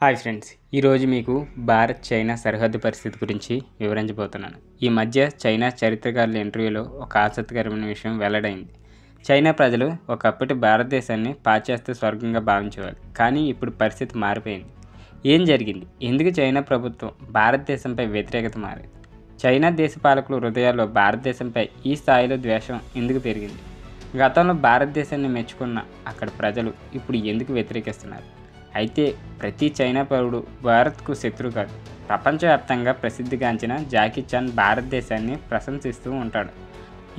Hi friends, ఈరోజు మీకు Bharat China సరిహద్దు పరిస్థితి గురించి వివరించబోతున్నాను. ఈ మధ్య చైనా చరిత్రకారుల ఇంటర్వ్యూలో ఒక ఆసక్తికరమైన విషయం వెల్లడైంది. చైనా ప్రజలు ఒకప్పటి భారతదేశాన్ని పాశ్చాత్య స్వర్గంగా భావించేవారు, కానీ ఇప్పుడు పరిస్థితి మారిపోయింది. ఏం జరిగింది? ఎందుకు చైనా ప్రభుత్వం భారతదేశంపై వ్యతిరేకత మారింది? చైనా దేశ పాలకుల హృదయాల్లో భారతదేశంపై ఈ స్థాయిలో ద్వేషం ఎందుకు పెరిగింది? గతంలో భారతదేశాన్ని మెచ్చుకున్న అక్కడ ప్రజలు ఇప్పుడు ఎందుకు వ్యతిరేకిస్తున్నారు? అయితే ప్రతి చైనా పౌరుడు భారత్కు శత్రువు కాదు. ప్రపంచవ్యాప్తంగా ప్రసిద్ధిగాంచిన జాకీ చాన్ భారతదేశాన్ని ప్రశంసిస్తూ ఉంటాడు.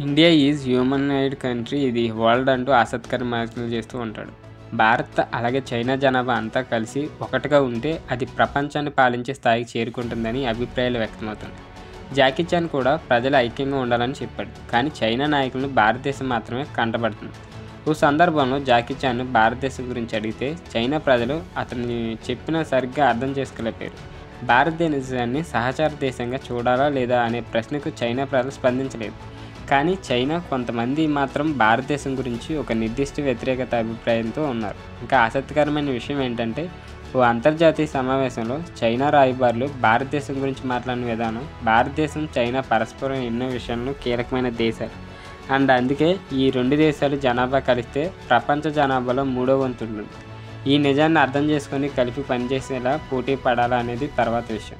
ఇండియా ఈజ్ హ్యూమనైడ్ కంట్రీ, ఇది వరల్డ్ అంటూ ఆసక్తికర వ్యాఖ్యలు చేస్తూ ఉంటాడు. భారత్ అలాగే చైనా జనాభా అంతా కలిసి ఒకటిగా ఉంటే అది ప్రపంచాన్ని పాలించే స్థాయికి చేరుకుంటుందని అభిప్రాయాలు వ్యక్తమవుతున్నాయి. జాకీ చాన్ కూడా ప్రజలు ఐక్యంగా ఉండాలని చెప్పాడు, కానీ చైనా నాయకులను భారతదేశం మాత్రమే కంటపడుతుంది. ఓ సందర్భంలో జాకీ చాన్ భారతదేశం గురించి అడిగితే చైనా ప్రజలు అతన్ని చెప్పిన సరిగ్గా అర్థం చేసుకోలేకపోయారు. భారతదేశాన్ని సహచార దేశంగా చూడాలా లేదా అనే ప్రశ్నకు చైనా ప్రజలు స్పందించలేదు. కానీ చైనా కొంతమంది మాత్రం భారతదేశం గురించి ఒక నిర్దిష్ట వ్యతిరేకత అభిప్రాయంతో ఉన్నారు. ఇంకా ఆసక్తికరమైన విషయం ఏంటంటే, ఓ అంతర్జాతీయ సమావేశంలో చైనా రాయబారులు భారతదేశం గురించి మాట్లాడిన విధానం, భారతదేశం చైనా పరస్పరం ఎన్నో విషయాల్లో కీలకమైన దేశాలు అండ్ అందుకే ఈ రెండు దేశాలు జనాభా కలిస్తే ప్రపంచ జనాభాలో 3వ వంతు ఉంటుంది. ఈ నిజాన్ని అర్థం చేసుకొని కలిపి పనిచేసేలా పోటీ పడాలా అనేది తర్వాత విషయం.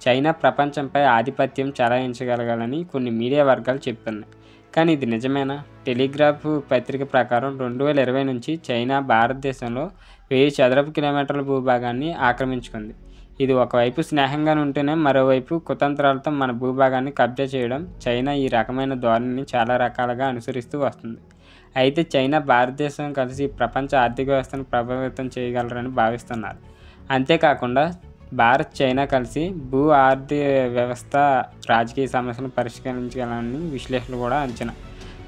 చైనా ప్రపంచంపై ఆధిపత్యం చెలాయించగలగాలని కొన్ని మీడియా వర్గాలు చెప్తున్నాయి. కానీ ఇది నిజమేనా? టెలిగ్రాఫ్ పత్రిక ప్రకారం 2020 నుంచి చైనా భారతదేశంలో 1000 చదరపు కిలోమీటర్ల భూభాగాన్ని ఆక్రమించుకుంది. ఇది ఒకవైపు స్నేహంగా ఉంటేనే మరోవైపు కుతంత్రాలతో మన భూభాగాన్ని కబ్జా చేయడం. చైనా ఈ రకమైన ధోరణిని చాలా రకాలుగా అనుసరిస్తూ వస్తుంది. అయితే చైనా భారతదేశం కలిసి ప్రపంచ ఆర్థిక వ్యవస్థను ప్రభావితం చేయగలరని భావిస్తున్నారు. అంతేకాకుండా భారత్ చైనా కలిసి భూ ఆర్థిక వ్యవస్థ రాజకీయ సమస్యలను పరిష్కరించగలని విశ్లేషకులు కూడా అంచనా.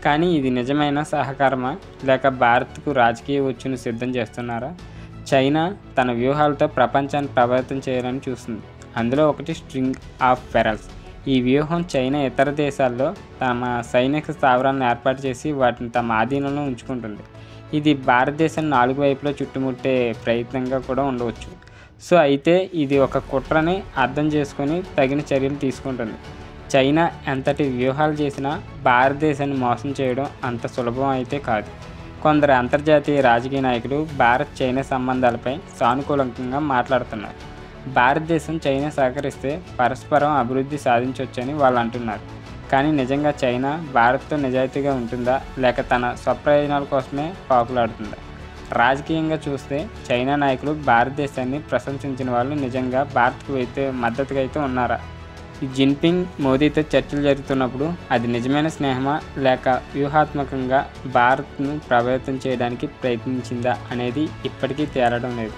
కానీ ఇది నిజమైన సహకారమా, లేక భారత్కు రాజకీయ ఉచ్చును సిద్ధం చేస్తున్నారా? చైనా తన వ్యూహాలతో ప్రపంచాన్ని ప్రభావితం చేయాలని చూస్తుంది. అందులో ఒకటి స్ట్రింగ్ ఆఫ్ పెరల్స్. ఈ వ్యూహం చైనా ఇతర దేశాల్లో తమ సైనిక స్థావరాలను ఏర్పాటు చేసి వాటిని తమ ఆధీనంలో ఉంచుకుంటుంది. ఇది భారతదేశాన్ని 4 వైపులా చుట్టుముట్టే ప్రయత్నంగా కూడా ఉండవచ్చు. సో అయితే ఇది ఒక కుట్రని అర్థం చేసుకొని తగిన చర్యలు తీసుకుంటుంది. చైనా ఎంతటి వ్యూహాలు చేసినా భారతదేశాన్ని మోసం చేయడం అంత సులభం అయితే కాదు. కొందరు అంతర్జాతీయ రాజకీయ నాయకులు భారత్ చైనా సంబంధాలపై సానుకూలంగా మాట్లాడుతున్నారు. భారతదేశం చైనా సహకరిస్తే పరస్పరం అభివృద్ధి సాధించవచ్చని వాళ్ళు అంటున్నారు. కానీ నిజంగా చైనా భారత్తో నిజాయితీగా ఉంటుందా, లేక తన స్వప్రయోజనాల కోసమే పాకులాడుతుందా? రాజకీయంగా చూస్తే చైనా నాయకులు భారతదేశాన్ని ప్రశంసించిన వాళ్ళు నిజంగా భారత్కు మద్దతుగా అయితే ఉన్నారా? జిన్పింగ్ మోదీతో చర్చలు జరుగుతున్నప్పుడు అది నిజమైన స్నేహమా, లేక వ్యూహాత్మకంగా భారత్ను ప్రభావితం చేయడానికి ప్రయత్నించిందా అనేది ఇప్పటికీ తేలడం లేదు.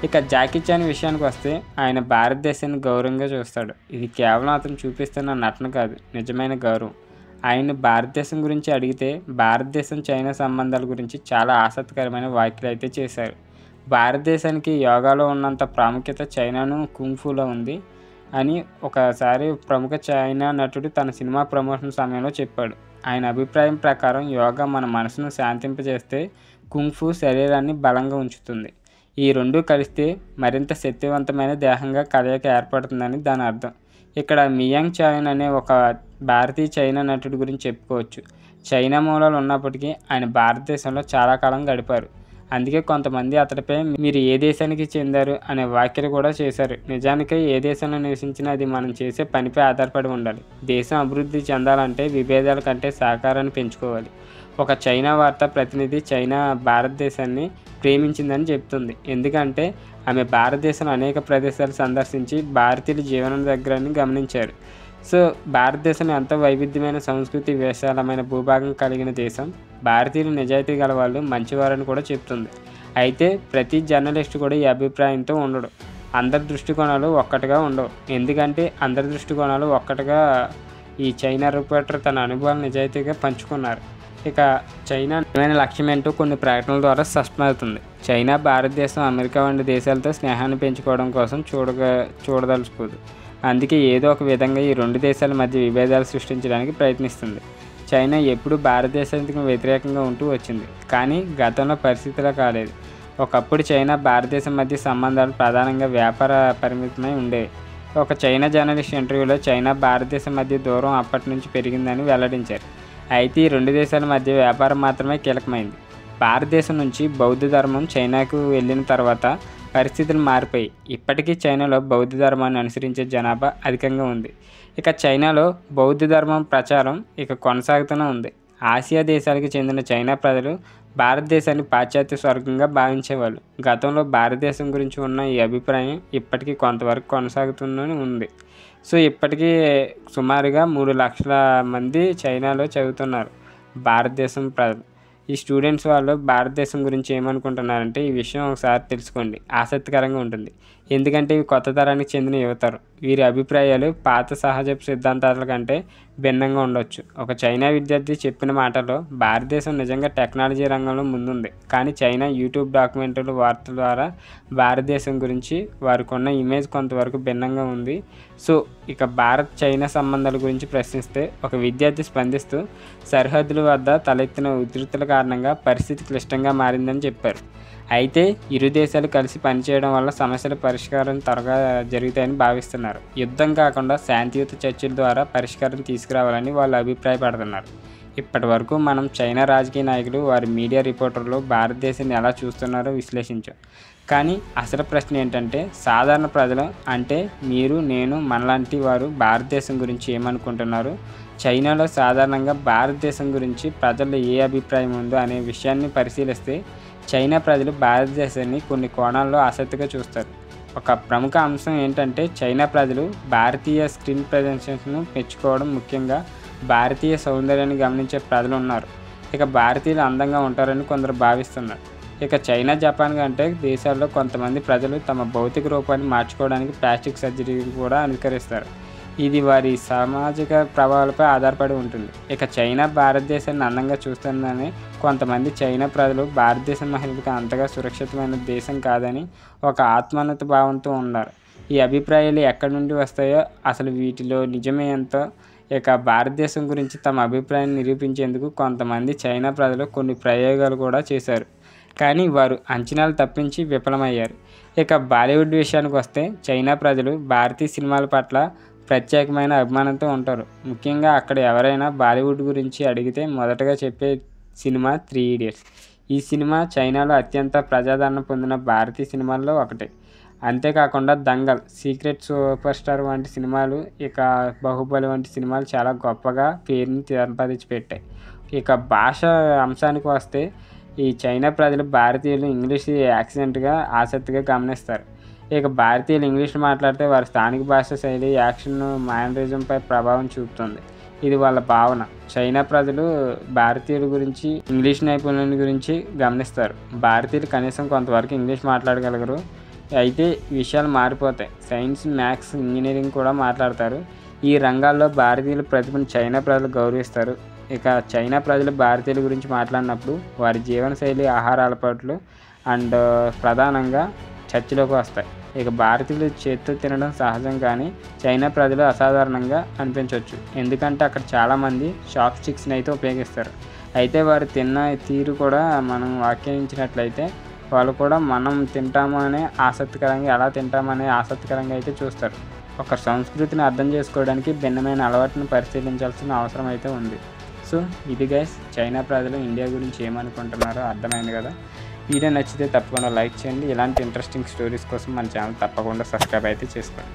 ఇక జాకీ చాన్ విషయానికి వస్తే ఆయన భారతదేశాన్ని గౌరవంగా చూస్తాడు. ఇది కేవలం అతను చూపిస్తున్న నటన కాదు, నిజమైన గౌరవం. ఆయన భారతదేశం గురించి అడిగితే భారతదేశం చైనా సంబంధాల గురించి చాలా ఆసక్తికరమైన వ్యాఖ్యలు అయితే చేశారు. భారతదేశానికి యోగాలో ఉన్నంత ప్రాముఖ్యత చైనాను కుంగ్ఫూలో ఉంది అని ఒకసారి ప్రముఖ చైనా నటుడు తన సినిమా ప్రమోషన్ సమయంలో చెప్పాడు. ఆయన అభిప్రాయం ప్రకారం యోగా మన మనసును శాంతింపజేస్తే కుంగ్ఫూ శరీరాన్ని బలంగా ఉంచుతుంది. ఈ రెండూ కలిస్తే మరింత శక్తివంతమైన దేహంగా కలయిక ఏర్పడుతుందని దాని అర్థం. ఇక్కడ మియాంగ్ చాన్ అనే ఒక భారతీయ చైనా నటుడి గురించి చెప్పుకోవచ్చు. చైనా మూలాలు ఉన్నప్పటికీ ఆయన భారతదేశంలో చాలా కాలం గడిపారు. అందుకే కొంతమంది అతడిపై మీరు ఏ దేశానికి చెందారు అనే వ్యాఖ్యలు కూడా చేశారు. నిజానికి ఏ దేశంలో నివసించినా అది మనం చేసే పనిపై ఆధారపడి ఉండాలి. దేశం అభివృద్ధి చెందాలంటే విభేదాల కంటే సహకారాన్ని పెంచుకోవాలి. ఒక చైనా వార్తా ప్రతినిధి చైనా భారతదేశాన్ని ప్రేమించిందని చెప్తుంది, ఎందుకంటే ఆమె భారతదేశంలో అనేక ప్రదేశాలు సందర్శించి భారతీయుల జీవనం దగ్గరని గమనించారు. సో భారతదేశం ఎంతో వైవిధ్యమైన సంస్కృతి, విశాలమైన భూభాగం కలిగిన దేశం. భారతీయులు నిజాయితీ గల వాళ్ళు, మంచివారని కూడా చెప్తుంది. అయితే ప్రతి జర్నలిస్టు కూడా ఈ అభిప్రాయంతో ఉండడు. అందరి దృష్టికోణాలు ఒక్కటిగా ఉండవు. ఎందుకంటే అందరి దృష్టికోణాలు ఒక్కటిగా ఈ చైనా రిపోర్టర్ తన అనుభవాలు నిజాయితీగా పంచుకున్నారు. ఇక చైనా నిజమైన లక్ష్యం ఏంటో కొన్ని ప్రకటనల ద్వారా స్పష్టమవుతుంది. చైనా భారతదేశం, అమెరికా వంటి దేశాలతో స్నేహాన్ని పెంచుకోవడం కోసం చూడదలుచుకోదు. అందుకే ఏదో ఒక విధంగా ఈ రెండు దేశాల మధ్య విభేదాలు సృష్టించడానికి ప్రయత్నిస్తుంది. చైనా ఎప్పుడూ భారతదేశానికి వ్యతిరేకంగా ఉంటూ వచ్చింది, కానీ గతంలో పరిస్థితిలా కాలేదు. ఒకప్పుడు చైనా భారతదేశం మధ్య సంబంధాలు ప్రధానంగా వ్యాపార పరిమితమై ఉండేవి. ఒక చైనా జర్నలిస్ట్ ఇంటర్వ్యూలో చైనా భారతదేశం మధ్య దూరం అప్పటి నుంచి పెరిగిందని వెల్లడించారు. అయితే ఈ రెండు దేశాల మధ్య వ్యాపారం మాత్రమే కీలకమైంది. భారతదేశం నుంచి బౌద్ధ ధర్మం చైనాకు వెళ్ళిన తర్వాత పరిస్థితులు మారిపోయి ఇప్పటికీ చైనాలో బౌద్ధ ధర్మాన్ని అనుసరించే జనాభా అధికంగా ఉంది. ఇక చైనాలో బౌద్ధ ధర్మం ప్రచారం కొనసాగుతూనే ఉంది. ఆసియా దేశాలకు చెందిన చైనా ప్రజలు భారతదేశాన్ని పాశ్చాత్య స్వర్గంగా భావించేవాళ్ళు. గతంలో భారతదేశం గురించి ఉన్న ఈ అభిప్రాయం ఇప్పటికీ కొంతవరకు కొనసాగుతూనే ఉంది. సో ఇప్పటికీ సుమారుగా 3 లక్షల మంది చైనాలో చదువుతున్నారు భారతదేశం ప్రజలు. ఈ స్టూడెంట్స్ వాళ్ళు భారతదేశం గురించి ఏమనుకుంటున్నారంటే ఈ విషయం ఒకసారి తెలుసుకోండి, ఆసక్తికరంగా ఉంటుంది. ఎందుకంటే ఇవి కొత్త తరానికి చెందిన యువతరం. వీరి అభిప్రాయాలు పాత సహజపు సిద్ధాంతాల కంటే భిన్నంగా ఉండొచ్చు. ఒక చైనా విద్యార్థి చెప్పిన మాటలో భారతదేశం నిజంగా టెక్నాలజీ రంగంలో ముందుంది, కానీ చైనా యూట్యూబ్ డాక్యుమెంటరీలు, వార్తల ద్వారా భారతదేశం గురించి వారికి ఉన్న ఇమేజ్ కొంతవరకు భిన్నంగా ఉంది. సో ఇక భారత్ చైనా సంబంధాల గురించి ప్రశ్నిస్తే ఒక విద్యార్థి స్పందిస్తూ సరిహద్దుల వద్ద తలెత్తిన ఉధృతుల కారణంగా పరిస్థితి క్లిష్టంగా మారిందని చెప్పారు. అయితే ఇరు దేశాలు కలిసి పనిచేయడం వల్ల సమస్యల పరిష్కారం త్వరగా జరుగుతాయని భావిస్తున్నారు. యుద్ధం కాకుండా శాంతియుత చర్చల ద్వారా పరిష్కారం తీసుకురావాలని వాళ్ళు అభిప్రాయపడుతున్నారు. ఇప్పటి వరకు మనం చైనా రాజకీయ నాయకులు, వారి మీడియా రిపోర్టర్లు భారతదేశాన్ని ఎలా చూస్తున్నారో విశ్లేషించాం. కానీ అసలు ప్రశ్న ఏంటంటే సాధారణ ప్రజలు అంటే మీరు, నేను, మనలాంటి వారు భారతదేశం గురించి ఏమనుకుంటున్నారు? చైనాలో సాధారణంగా భారతదేశం గురించి ప్రజల్లో ఏ అభిప్రాయం ఉందో అనే విషయాన్ని పరిశీలిస్తే చైనా ప్రజలు భారతదేశాన్ని కొన్ని కోణాల్లో ఆసక్తిగా చూస్తారు. ఒక ప్రముఖ అంశం ఏంటంటే చైనా ప్రజలు భారతీయ స్క్రీన్ ప్రజెన్స్ను మెచ్చుకోవడం, ముఖ్యంగా భారతీయ సౌందర్యాన్ని గమనించే ప్రజలు ఉన్నారు. ఇక భారతీయులు అందంగా ఉంటారని కొందరు భావిస్తున్నారు. ఇక చైనా, జపాన్ కంటే దేశాల్లో కొంతమంది ప్రజలు తమ భౌతిక రూపాన్ని మార్చుకోవడానికి ప్లాస్టిక్ సర్జరీని కూడా అనుకరిస్తారు. ఇది వారి సామాజిక ప్రభావాలపై ఆధారపడి ఉంటుంది. ఇక చైనా భారతదేశాన్ని అందంగా చూస్తుందని కొంతమంది చైనా ప్రజలు భారతదేశం మహిళలకు అంతగా సురక్షితమైన దేశం కాదని ఒక ఆత్మోన్నత భావంతో ఉన్నారు. ఈ అభిప్రాయాలు ఎక్కడి నుండి వస్తాయో, అసలు వీటిలో నిజమే ఎంతో, ఇక భారతదేశం గురించి తమ అభిప్రాయాన్ని నిరూపించేందుకు కొంతమంది చైనా ప్రజలు కొన్ని ప్రయోగాలు కూడా చేశారు, కానీ వారు అంచనాలు తప్పించి విఫలమయ్యారు. ఇక బాలీవుడ్ విషయానికి వస్తే చైనా ప్రజలు భారతీయ సినిమాల పట్ల ప్రత్యేకమైన అభిమానంతో ఉంటారు. ముఖ్యంగా అక్కడ ఎవరైనా బాలీవుడ్ గురించి అడిగితే మొదటగా చెప్పే సినిమా 3 ఇడియట్స్. ఈ సినిమా చైనాలో అత్యంత ప్రజాదరణ పొందిన భారతీయ సినిమాల్లో ఒకటి. అంతేకాకుండా దంగల్, సీక్రెట్ సూపర్ స్టార్ వంటి సినిమాలు, ఇక బాహుబలి వంటి సినిమాలు చాలా గొప్పగా పేరుని సంపాదించి పెట్టాయి. ఇక భాష అంశానికి వస్తే ఈ చైనా ప్రజలు భారతీయులు ఇంగ్లీష్ యాక్సెంట్గా ఆసక్తిగా గమనిస్తారు. ఇక భారతీయులు ఇంగ్లీష్ మాట్లాడితే వారి స్థానిక భాష శైలి, యాక్షన్, మేనరిజంపై ప్రభావం చూపుతుంది. ఇది వాళ్ళ భావన. చైనా ప్రజలు భారతీయుల గురించి, ఇంగ్లీష్ నైపుణ్యాల గురించి గమనిస్తారు. భారతీయులు కనీసం కొంతవరకు ఇంగ్లీష్ మాట్లాడగలరు. అయితే విషయాలు మారిపోతాయి. సైన్స్, మ్యాథ్స్, ఇంజనీరింగ్ కూడా మాట్లాడతారు. ఈ రంగాల్లో భారతీయుల ప్రతిభను చైనా ప్రజలు గౌరవిస్తారు. ఇక చైనా ప్రజలు భారతీయుల గురించి మాట్లాడినప్పుడు వారి జీవనశైలి, ఆహార అలవాట్లు అండ్ ప్రధానంగా చర్చలోకి వస్తాయి. ఇక భారతీయులు చేత్తో తినడం సహజం, కానీ చైనా ప్రజలు అసాధారణంగా అనిపించవచ్చు. ఎందుకంటే అక్కడ చాలామంది చాప్ స్టిక్స్ని అయితే ఉపయోగిస్తారు. అయితే వారు తిన్న తీరు కూడా మనం వ్యాఖ్యానించినట్లయితే వాళ్ళు కూడా మనం తింటాము అనే ఆసక్తికరంగా, ఎలా తింటామనే ఆసక్తికరంగా అయితే చూస్తారు. ఒక సంస్కృతిని అర్థం చేసుకోవడానికి భిన్నమైన అలవాటును పరిశీలించాల్సిన అవసరం అయితే ఉంది. సో ఇది గైస్, చైనా ప్రజలు ఇండియా గురించి ఏమనుకుంటున్నారో అర్థమైంది కదా. వీడియో నచ్చితే తప్పకుండా లైక్ చేయండి. ఇలాంటి ఇంట్రెస్టింగ్ స్టోరీస్ కోసం మన ఛానల్ తప్పకుండా సబ్స్క్రైబ్ అయితే చేసుకోండి.